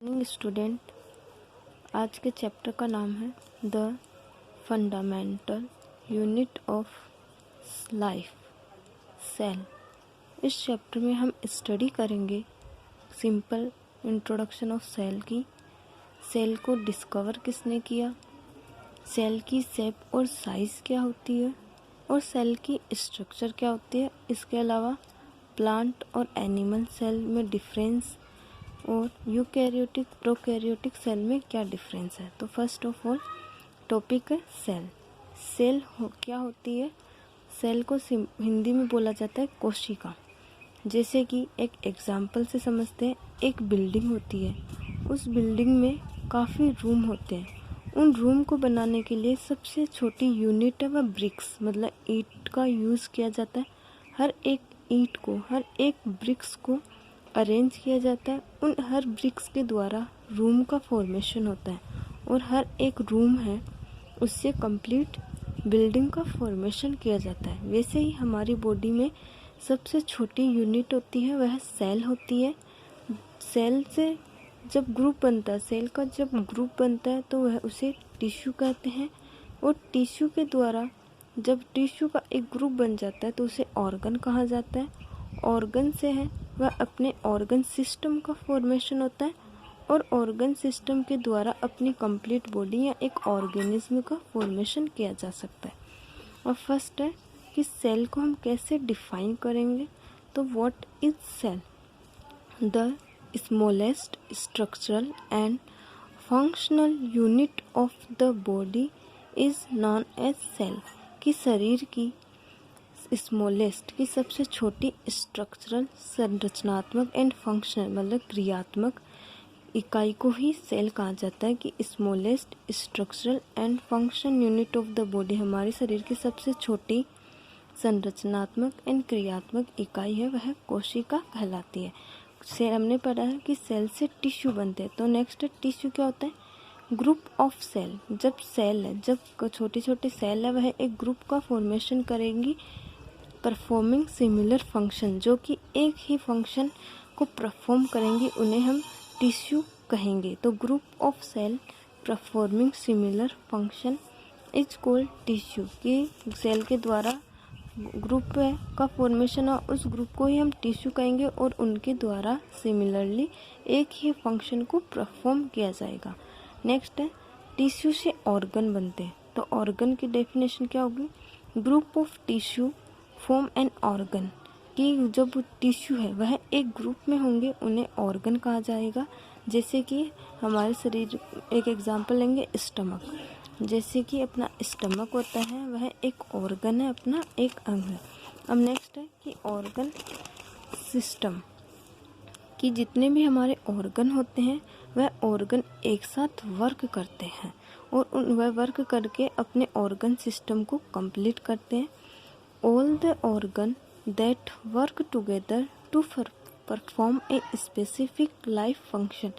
Morning student. आज के chapter का नाम है the fundamental unit of life, cell. इस चैप्टर में हम स्टडी करेंगे सिंपल इंट्रोडक्शन ऑफ सेल की, सेल को डिस्कवर किसने किया, सेल की शेप और साइज़ क्या होती है और सेल की स्ट्रक्चर क्या होती है। इसके अलावा प्लांट और एनिमल सेल में डिफरेंस और यूकैरियोटिक प्रोकैरियोटिक सेल में क्या डिफरेंस है। तो फर्स्ट ऑफ ऑल टॉपिक है सेल। सेल क्या होती है। सेल को हिंदी में बोला जाता है कोशिका। जैसे कि एक एग्जाम्पल से समझते हैं, एक बिल्डिंग होती है, उस बिल्डिंग में काफ़ी रूम होते हैं। उन रूम को बनाने के लिए सबसे छोटी यूनिट है वह ब्रिक्स, मतलब ईंट का यूज़ किया जाता है। हर एक ईंट को, हर एक ब्रिक्स को अरेंज किया जाता है। उन हर ब्रिक्स के द्वारा रूम का फॉर्मेशन होता है और हर एक रूम है उससे कंप्लीट बिल्डिंग का फॉर्मेशन किया जाता है। वैसे ही हमारी बॉडी में सबसे छोटी यूनिट होती है वह सेल होती है। सेल से जब ग्रुप बनता है, सेल का जब ग्रुप बनता है तो वह उसे टिश्यू कहते हैं। और टिश्यू के द्वारा जब टिश्यू का एक ग्रुप बन जाता है तो उसे ऑर्गन कहा जाता है। ऑर्गन से है वह अपने ऑर्गन सिस्टम का फॉर्मेशन होता है और ऑर्गन सिस्टम के द्वारा अपनी कंप्लीट बॉडी या एक ऑर्गेनिज्म का फॉर्मेशन किया जा सकता है। और फर्स्ट है कि सेल को हम कैसे डिफाइन करेंगे। तो what is cell? The smallest structural and functional unit of the body is known as cell. कि शरीर की स्मॉलेस्ट की सबसे छोटी स्ट्रक्चरल संरचनात्मक एंड फंक्शनल मतलब क्रियात्मक इकाई को ही सेल कहा जाता है। कि smallest structural and function unit of the body, हमारे शरीर की सबसे छोटी संरचनात्मक एंड क्रियात्मक इकाई है वह कोशिका कहलाती है। सेल हमने पढ़ा है कि सेल से टिश्यू बनते हैं। तो नेक्स्ट टिश्यू क्या होता है? Group of cell. जब सेल है, जब छोटी छोटी सेल है, वह एक ग्रुप का फॉर्मेशन करेंगी परफॉर्मिंग सिमिलर फंक्शन, जो कि एक ही फंक्शन को परफॉर्म करेंगी, उन्हें हम टिश्यू कहेंगे। तो group of cell performing similar function is called tissue. कि सेल के द्वारा ग्रुप का फॉर्मेशन और उस ग्रुप को ही हम टिश्यू कहेंगे और उनके द्वारा सिमिलरली एक ही फंक्शन को परफॉर्म किया जाएगा। नेक्स्ट है टिश्यू से ऑर्गन बनते हैं। तो ऑर्गन की डेफिनेशन क्या होगी? Group of tissue form an organ. कि जब टिश्यू है वह एक ग्रुप में होंगे उन्हें ऑर्गन कहा जाएगा। जैसे कि हमारे शरीर, एक एग्जांपल लेंगे स्टमक। जैसे कि अपना स्टमक होता है वह एक ऑर्गन है, अपना एक अंग है। अब नेक्स्ट है कि ऑर्गन सिस्टम। कि जितने भी हमारे ऑर्गन होते हैं वह ऑर्गन एक साथ वर्क करते हैं और वह वर्क करके अपने ऑर्गन सिस्टम को कंप्लीट करते हैं। All the organ that work together to perform a specific life function.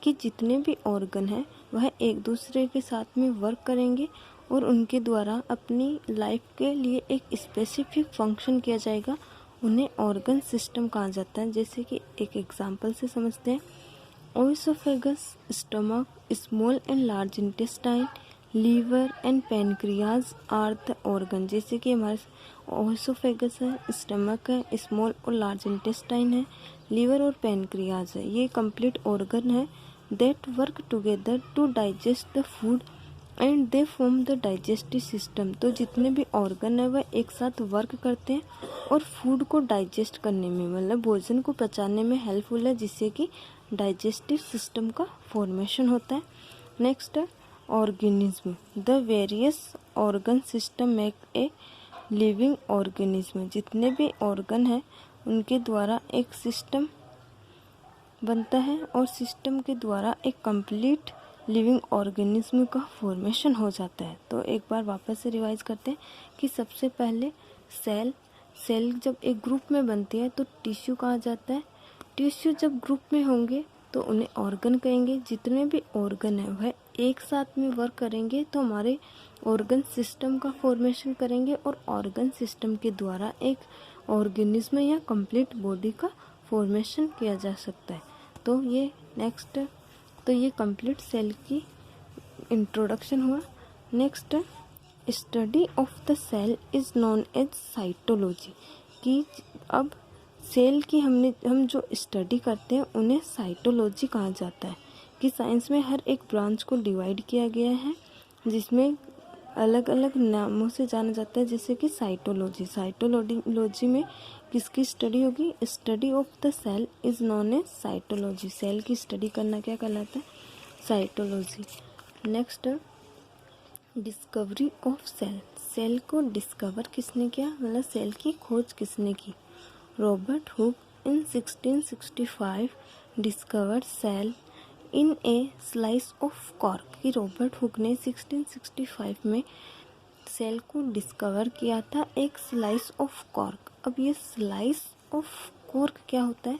कि जितने भी ऑर्गन हैं वह एक दूसरे के साथ में वर्क करेंगे और उनके द्वारा अपनी लाइफ के लिए एक स्पेसिफिक फंक्शन किया जाएगा, उन्हें ऑर्गन सिस्टम कहा जाता है। जैसे कि एक एग्जांपल से समझते हैं, oesophagus, stomach, small and large intestine, liver and pancreas are the organ. जैसे कि हमारे ओएसोफेगस है, स्टमक है, स्मॉल और लार्ज इंटेस्टाइन है, लीवर और पेनक्रियाज है, ये कंप्लीट ऑर्गन है that work together to digest the food and they form the digestive system. तो जितने भी ऑर्गन है वह एक साथ वर्क करते हैं और फूड को डाइजेस्ट करने में, मतलब भोजन को पचाने में हेल्पफुल है, जिससे कि डाइजेस्टिव सिस्टम का फॉर्मेशन होता है। नेक्स्ट है organism. The various organ system make a living organism. जितने भी ऑर्गन हैं उनके द्वारा एक सिस्टम बनता है और सिस्टम के द्वारा एक कंप्लीट लिविंग ऑर्गेनिज्म का फॉर्मेशन हो जाता है। तो एक बार वापस से रिवाइज करते हैं कि सबसे पहले सेल जब एक ग्रुप में बनती है तो टिश्यू कहा जाता है। टिश्यू जब ग्रुप में होंगे तो उन्हें ऑर्गन कहेंगे। जितने भी ऑर्गन है वह एक साथ में वर्क करेंगे तो हमारे ऑर्गन सिस्टम का फॉर्मेशन करेंगे और ऑर्गन सिस्टम के द्वारा एक ऑर्गेनिज्म या कंप्लीट बॉडी का फॉर्मेशन किया जा सकता है। तो ये नेक्स्ट तो ये कंप्लीट सेल की इंट्रोडक्शन हुआ। Next, study of the cell is known as cytology, कि अब सेल की हम जो स्टडी करते हैं उन्हें साइटोलॉजी कहा जाता है। कि साइंस में हर एक ब्रांच को डिवाइड किया गया है जिसमें अलग अलग नामों से जाना जाता है, जैसे कि साइटोलॉजी में किसकी स्टडी होगी? Study of the cell is known as cytology. Cell की स्टडी करना क्या कहलाता है? Cytology. Next, discovery of cell. Cell को डिस्कवर किसने किया, मतलब सेल की खोज किसने की? Robert Hooke in 1665 discovered cell in a slice of cork. कि रॉबर्ट हुक ने 1665 में सेल को डिस्कवर किया था एक स्लाइस ऑफ कॉर्क। अब ये स्लाइस ऑफ कॉर्क क्या होता है?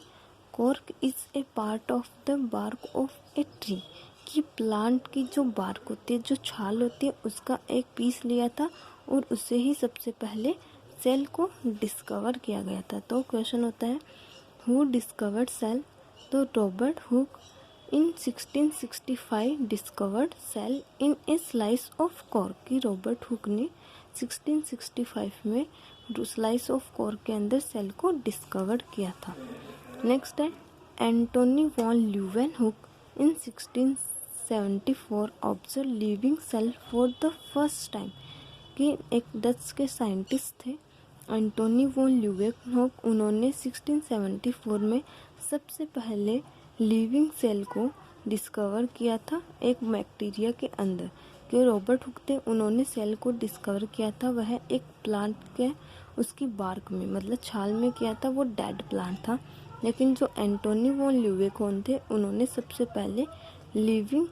Cork is a part of the bark of a tree. कि प्लांट की जो बार्क होती है, जो छाल होती है, उसका एक पीस लिया था और उससे ही सबसे पहले सेल को डिस्कवर किया गया था। तो क्वेश्चन होता है हु डिस्कवर्ड सेल? तो Robert Hooke in 1665 discovered cell in a slice of cork. कि रॉबर्ट हुक ने 1665 में स्लाइस ऑफ कॉर्क के अंदर सेल को डिस्कवर किया था। नेक्स्ट है Antonie van Leeuwenhoek in 1674 observe living cell for the first time. कि एक डच के साइंटिस्ट थे एंटोनी वॉन ल्यूवेनहुक, उन्होंने 1674 में सबसे पहले लिविंग सेल को डिस्कवर किया था एक बैक्टीरिया के अंदर। जो रॉबर्ट हुक थे उन्होंने सेल को डिस्कवर किया था वह एक प्लांट के उसकी बार्क में, मतलब छाल में किया था, वो डेड प्लांट था। लेकिन जो एंटोनी वॉन ल्यूवेनहुक थे उन्होंने सबसे पहले लिविंग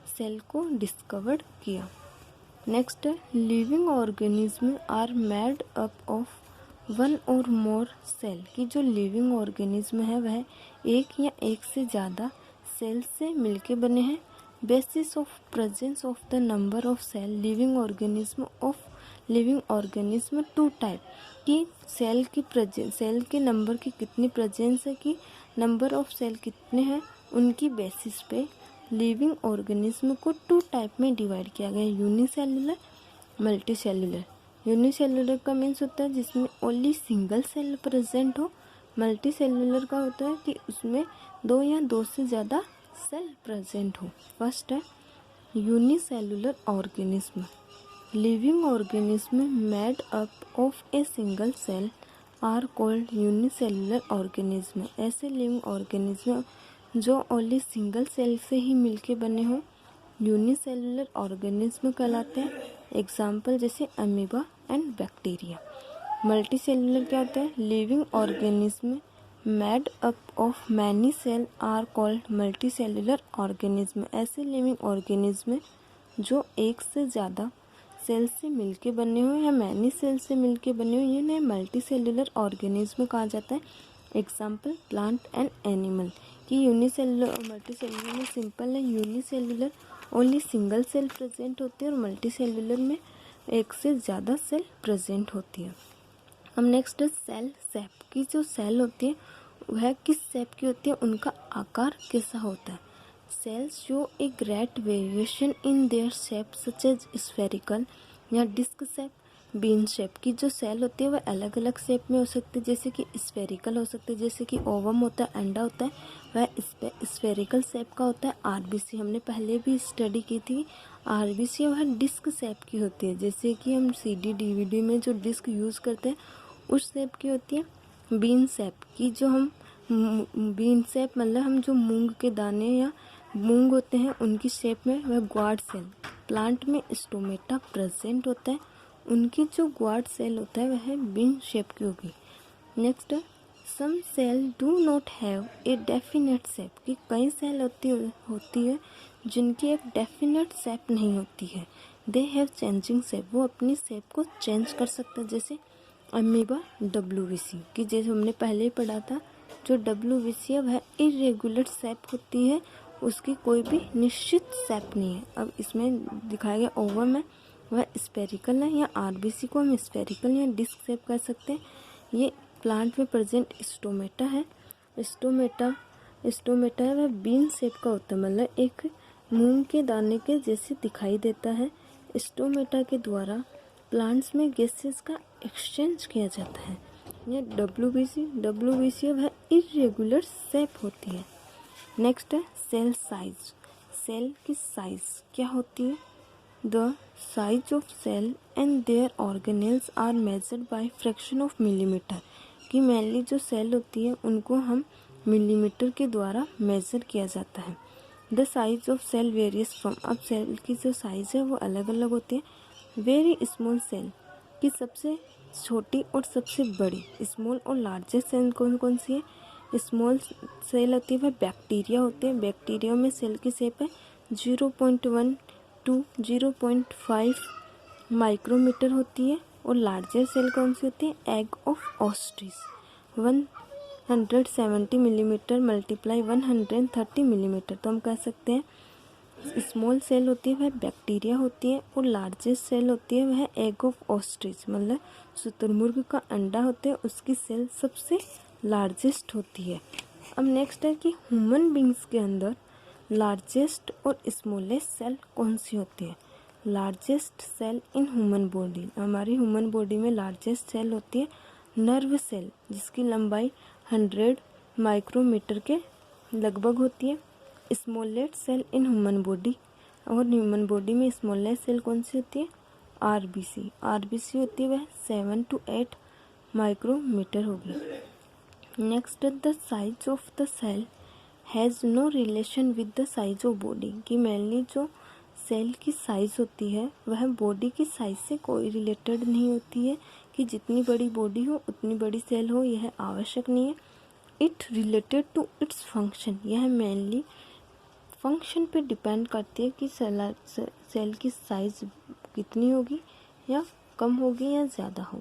सेल को डिस्कवर किया। नेक्स्ट है living organism are made up of one or more cell. की जो लिविंग ऑर्गेनिज्म है वह एक या एक से ज़्यादा सेल से मिलके बने हैं। Basis of presence of the number of cell living organism two type. कि सेल के नंबर की कितनी प्रेजेंस है, कि नंबर ऑफ सेल कितने हैं, उनकी बेसिस पे लिविंग ऑर्गेनिज्म को टू टाइप में डिवाइड किया गया है, यूनिसेलुलर, मल्टी सेलुलर। यूनिसेलुलर का मीन्स होता है जिसमें ओनली सिंगल सेल प्रेजेंट हो। मल्टी सेलुलर का होता है कि उसमें दो या दो से ज़्यादा सेल प्रेजेंट हो। फर्स्ट है unicellular organism. Living organism made up of a single cell are called unicellular organism. ऐसे लिविंग ऑर्गेनिज्म जो ओनली सिंगल सेल से ही मिलके बने हों यूनिसेलुलर ऑर्गेनिज्म कहलाते हैं। एग्जाम्पल जैसे amoeba and bacteria. Multi cellular क्या होता है? Living organism made up of many cell are called multi cellular organism. ऐसे लिविंग ऑर्गेनिज्म जो एक से ज़्यादा सेल से मिलके बने हो या मैनी सेल से मिलके बने हो इन्हें मल्टी सेलुलर ऑर्गेनिज्म कहा जाता है। Example plant and animal. कि यूनिसेलुलर और मल्टी सेलुलर में सिंपल है, unicellular only single cell present होती है और मल्टी सेलुलर में एक से ज़्यादा सेल प्रेजेंट होती है। अब नेक्स्ट है सेल शेप। की जो सेल होती है वह किस शेप की होती है, उनका आकार कैसा होता है? Cells show a great variation in their shape such as spherical या डिस्क शेप, बीन शेप। की जो सेल होती है वह अलग अलग शेप में हो सकती है, जैसे कि स्फेरिकल हो सकती है, जैसे कि ओवम होता है, अंडा होता है, वह स्फेरिकल शेप का होता है। आरबीसी हमने पहले भी स्टडी की थी, आरबीसी वह डिस्क शेप की होती है, जैसे कि हम सीडी डीवीडी में जो डिस्क यूज़ करते हैं उस शेप की होती है। बीन शेप की जो हम बीन शेप मतलब हम जो मूंग के दाने या मूंग होते हैं उनकी शेप में वह ग्वाड सेल। प्लांट में स्टोमेटा प्रेजेंट होता है, उनकी जो ग्वाड सेल होता है वह बीन शेप की होगी। Next some cell do not have a definite shape. की कई सेल होती है जिनकी एक डेफिनेट शेप नहीं होती है। दे हैव चेंजिंग शेप, वो अपनी शेप को चेंज कर सकते हैं। जैसे अमीबा WBC की जैसे हमने पहले ही पढ़ा था, जो WBC है वह इरेगुलर शेप होती है, उसकी कोई भी निश्चित शेप नहीं है। अब इसमें दिखाया गया ओवम है वह स्फेरिकल है, या आरबीसी को हम स्फेरिकल या डिस्क शेप कर सकते हैं। ये प्लांट में प्रेजेंट स्टोमेटा है। स्टोमेटा स्टोमेटा है वह बीन शेप का होता है, मतलब एक मूंग के दाने के जैसे दिखाई देता है। स्टोमेटा के द्वारा प्लांट्स में गैसेस का एक्सचेंज किया जाता है। ये डब्ल्यूबीसी वह इरेगुलर शेप होती है। नेक्स्ट है सेल साइज। सेल की साइज क्या होती है? The size of cell and their organelles are measured by fraction of millimetre. कि मेनली जो सेल होती है उनको हम मिलीमीटर के द्वारा मेज़र किया जाता है। The size of cell varies from, अब सेल की जो साइज़ है वो अलग अलग होती है। वेरी स्मॉल सेल की सबसे छोटी और सबसे बड़ी, स्मॉल और लार्जेस्ट सेल कौन कौन सी है? स्मॉल सेल होती है वह बैक्टीरिया होते हैं। बैक्टीरिया में सेल की शेप है 0.1 to 0.5 माइक्रोमीटर होती है। और लार्जेस्ट सेल कौन सी होती है? Egg of ostrich 170 millimetre multiply 130 millimetre. तो हम कह सकते हैं स्मॉल सेल होती है वह बैक्टीरिया होती है और लार्जेस्ट सेल होती है वह एग ऑफ ऑस्ट्रिच, मतलब शुतुरमुर्ग का अंडा होता है, उसकी सेल सबसे लार्जेस्ट होती है। अब नेक्स्ट है कि ह्यूमन बींग्स के अंदर लार्जेस्ट और स्मॉलेस्ट सेल कौन सी होती है? Largest cell in human body, हमारी ह्यूमन बॉडी में लार्जेस्ट सेल होती है नर्व सेल, जिसकी लंबाई 100 माइक्रोमीटर के लगभग होती है। Smallest cell in human body, और ह्यूमन बॉडी में स्मॉलेस्ट सेल कौन सी होती है? आरबीसी होती है वह 7 to 8 माइक्रोमीटर होगी। Next the size of the cell has no relation with the size of body. कि मेनली जो सेल की साइज़ होती है वह बॉडी की साइज से कोई रिलेटेड नहीं होती है, कि जितनी बड़ी बॉडी हो उतनी बड़ी सेल हो, यह आवश्यक नहीं है। It related to its function, यह मेनली फंक्शन पे डिपेंड करती है कि सेल की साइज़ कितनी होगी या कम होगी या ज़्यादा होगी।